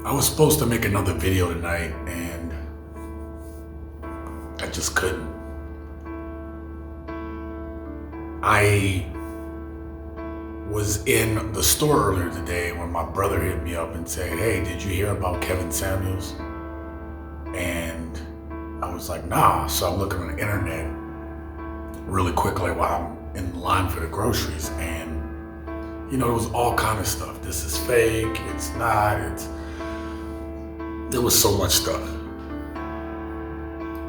I was supposed to make another video tonight and I just couldn't. I was in the store earlier today when my brother hit me up and said, "Hey, did you hear about Kevin Samuels?" And I was like, "Nah." So I'm looking on the internet really quickly while I'm in line for the groceries, and there was all kind of stuff. This is fake, it's not, there was so much stuff.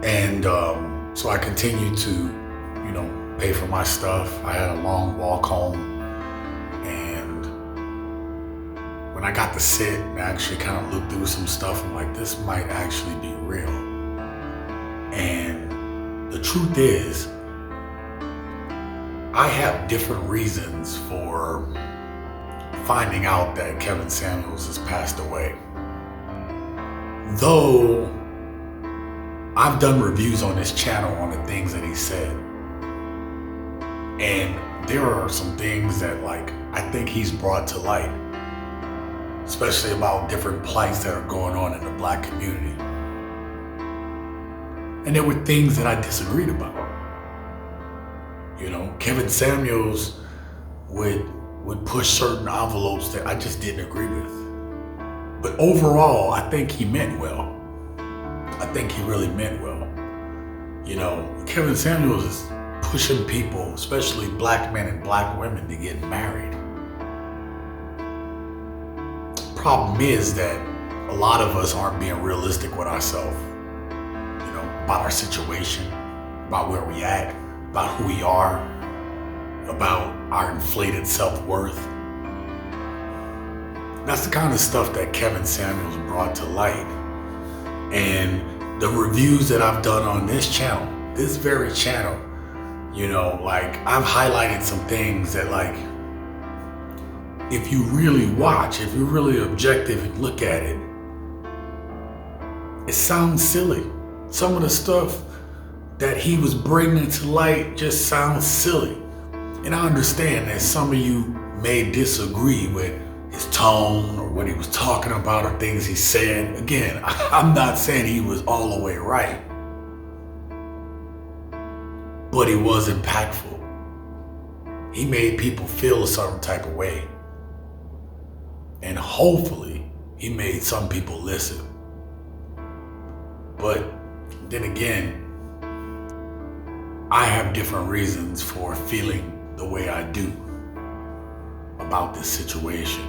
And so I continued to, pay for my stuff. I had a long walk home, and when I got to sit and actually kind of look through some stuff, I'm like, this might actually be real. And the truth is, I have different reasons for finding out that Kevin Samuels has passed away. Though I've done reviews on this channel on the things that he said, and there are some things that I think he's brought to light, especially about different plights that are going on in the Black community. And there were things that I disagreed about. Kevin Samuels would push certain envelopes that I just didn't agree with. But overall, I think he meant well. I think he really meant well. Kevin Samuels is pushing people, especially Black men and Black women, to get married. Problem is that a lot of us aren't being realistic with ourselves, about our situation, about where we at, about who we are, about our inflated self-worth. That's the kind of stuff that Kevin Samuels brought to light. And the reviews that I've done on this channel, this very channel, I've highlighted some things that if you really watch, if you're really objective and look at it, it sounds silly. Some of the stuff that he was bringing to light just sounds silly. And I understand that some of you may disagree with his tone or what he was talking about or things he said. Again, I'm not saying he was all the way right, but he was impactful. He made people feel a certain type of way. And hopefully he made some people listen. But then again, I have different reasons for feeling the way I do about this situation.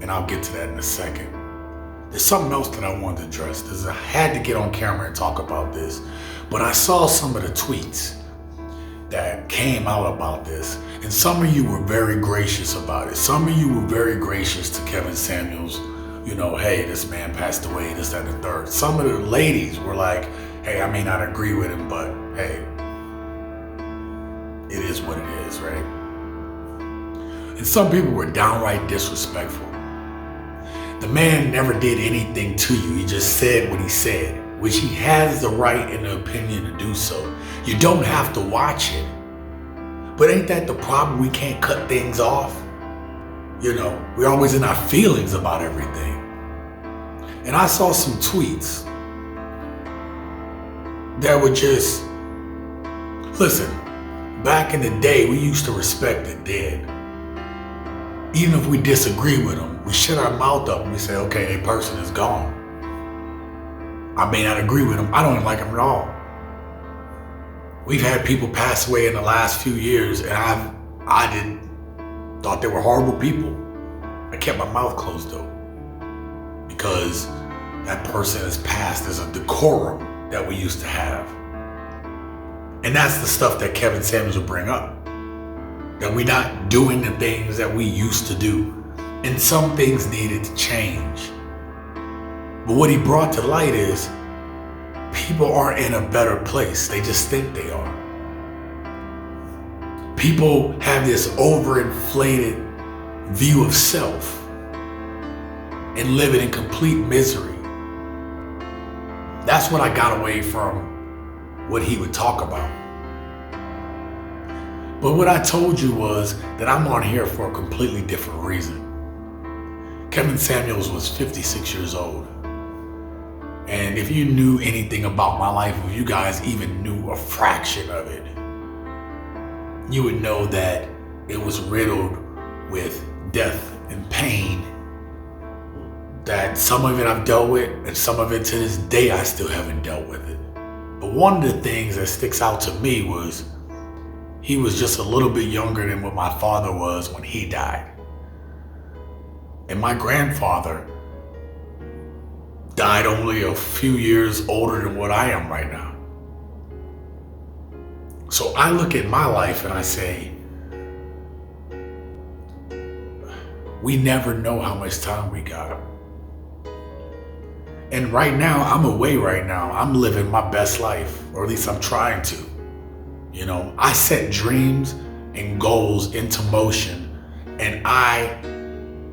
And I'll get to that in a second. There's something else that I wanted to address. I had to get on camera and talk about this, but I saw some of the tweets that came out about this, and some of you were very gracious about it. Some of you were very gracious to Kevin Samuels. Hey, this man passed away, this, that, and the third. Some of the ladies were like, hey, I may not agree with him, but hey, it is what it is, right? And some people were downright disrespectful. The man never did anything to you. He just said what he said, which he has the right and the opinion to do so. You don't have to watch it. But ain't that the problem? We can't cut things off. We're always in our feelings about everything. And I saw some tweets that were just, listen, back in the day, we used to respect the dead. Even if we disagree with them, we shut our mouth up and we say, okay, that person is gone. I may not agree with them. I don't even like them at all. We've had people pass away in the last few years, and I thought they were horrible people. I kept my mouth closed though, because that person has passed. There's a decorum that we used to have. And that's the stuff that Kevin Samuels will bring up. That we're not doing the things that we used to do. And some things needed to change. But what he brought to light is people aren't in a better place. They just think they are. People have this overinflated view of self and living in complete misery. That's what I got away from what he would talk about. But what I told you was that I'm on here for a completely different reason. Kevin Samuels was 56 years old. And if you knew anything about my life, if you guys even knew a fraction of it, you would know that it was riddled with death and pain, that some of it I've dealt with, and some of it to this day I still haven't dealt with it. But one of the things that sticks out to me was he was just a little bit younger than what my father was when he died. And my grandfather died only a few years older than what I am right now. So I look at my life and I say, we never know how much time we got. And right now, I'm away right now. I'm living my best life, or at least I'm trying to. You know, I set dreams and goals into motion, and I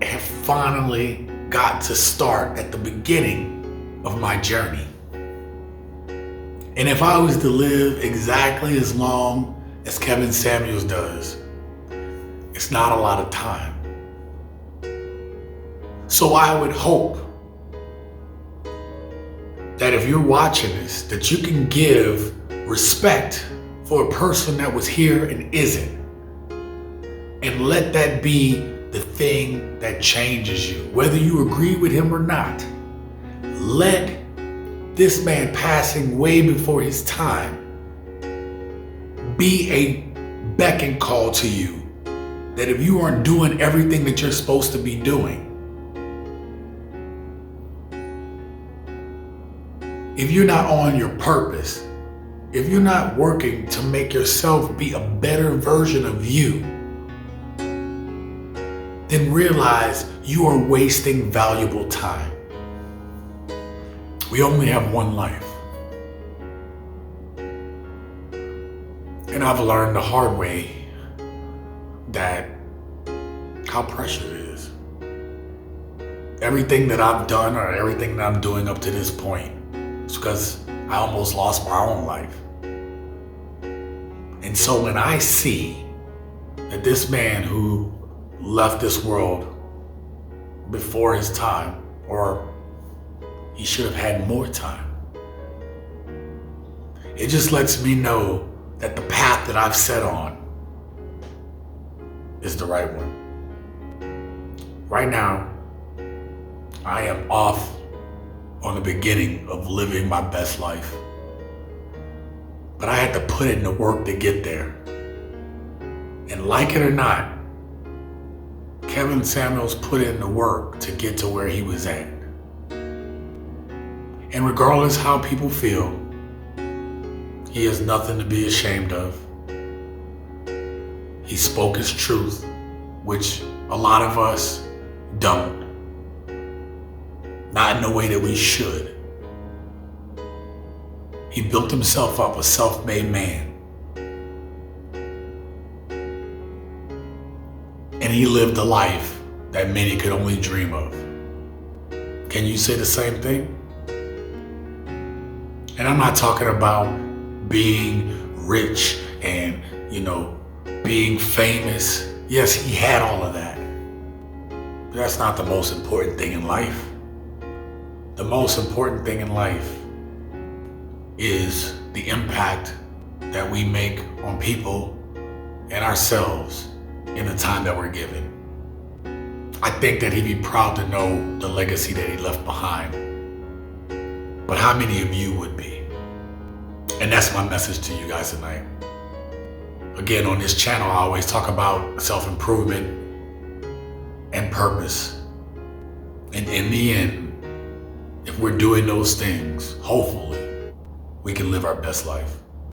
have finally got to start at the beginning of my journey. And if I was to live exactly as long as Kevin Samuels does, it's not a lot of time. So I would hope that if you're watching this, that you can give respect for a person that was here and isn't. And let that be the thing that changes you, whether you agree with him or not. Let this man passing way before his time be a beck and call to you, that if you aren't doing everything that you're supposed to be doing, if you're not on your purpose, if you're not working to make yourself be a better version of you, then realize you are wasting valuable time. We only have one life. And I've learned the hard way that how precious it is. Everything that I've done or everything that I'm doing up to this point, it's because I almost lost my own life. And so when I see that this man who left this world before his time, or he should have had more time, it just lets me know that the path that I've set on is the right one. Right now, I am off on the beginning of living my best life. But I had to put in the work to get there. And like it or not, Kevin Samuels put in the work to get to where he was at. And regardless how people feel, he has nothing to be ashamed of. He spoke his truth, which a lot of us don't. Not in the way that we should. He built himself up, a self-made man. And he lived a life that many could only dream of. Can you say the same thing? And I'm not talking about being rich and, being famous. Yes, he had all of that. But that's not the most important thing in life. The most important thing in life is the impact that we make on people and ourselves in the time that we're given. I think that he'd be proud to know the legacy that he left behind. But how many of you would be? And that's my message to you guys tonight. Again, on this channel, I always talk about self-improvement and purpose. And in the end, if we're doing those things, hopefully, we can live our best life.